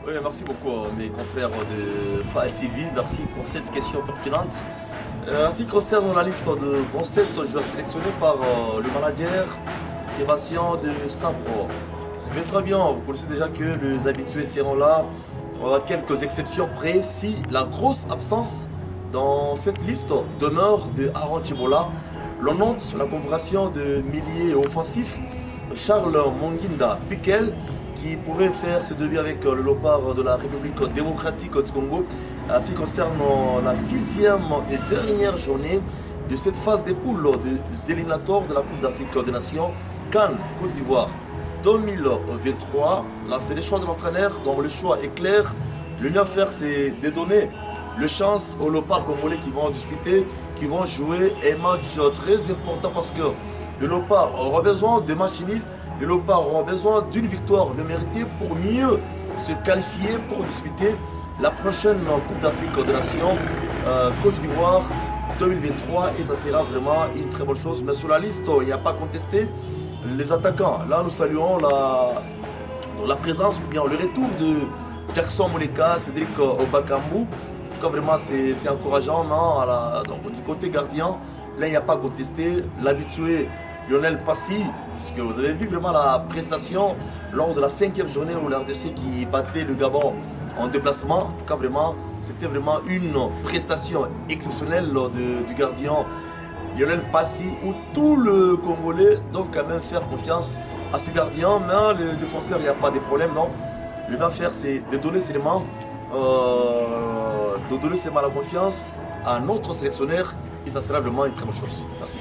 Oui, merci beaucoup mes confrères de FA TV. Merci pour cette question pertinente. Ainsi concerne la liste de 27 joueurs sélectionnés par le manager Sébastien de Sabro. Vous savez très bien, vous connaissez déjà que les habitués seront là, à quelques exceptions près, si la grosse absence dans cette liste demeure de Aaron Chibola. L'on note la convocation de milieu offensif Charles Monginda Piquel qui pourrait faire ce début avec le Léopard de la République démocratique du Congo. Ainsi concernant la 6e et dernière journée de cette phase des poules des éliminatoires de la Coupe d'Afrique des Nations Cannes Côte d'Ivoire 2023. Là, c'est les choix de l'entraîneur, donc le choix est clair. Le mieux à faire, c'est de donner le chance aux Léopards congolais qui vont discuter, qui vont jouer un match très important parce que le Léopard aura besoin de matchs nuls. Les Léopards auront besoin d'une victoire bien méritée pour mieux se qualifier pour disputer la prochaine Coupe d'Afrique des Nations Côte d'Ivoire 2023 et ça sera vraiment une très bonne chose. Mais sur la liste, il n'y a pas contesté les attaquants. Là, nous saluons la présence ou bien le retour de Jackson Moleka, Cédric Obakambu. En tout cas, vraiment, c'est encourageant. Non, donc, du côté gardien, là, il n'y a pas contesté. L'habitué Lionel Passy, puisque vous avez vu vraiment la prestation lors de la 5e journée où l'RDC qui battait le Gabon en déplacement. En tout cas, vraiment, c'était vraiment une prestation exceptionnelle du gardien Lionel Passy, où tout le Congolais doivent quand même faire confiance à ce gardien. Mais le défenseur, il n'y a pas de problème, non. Le mieux à faire, c'est de donner seulement la confiance à notre sélectionneur et ça sera vraiment une très bonne chose. Merci.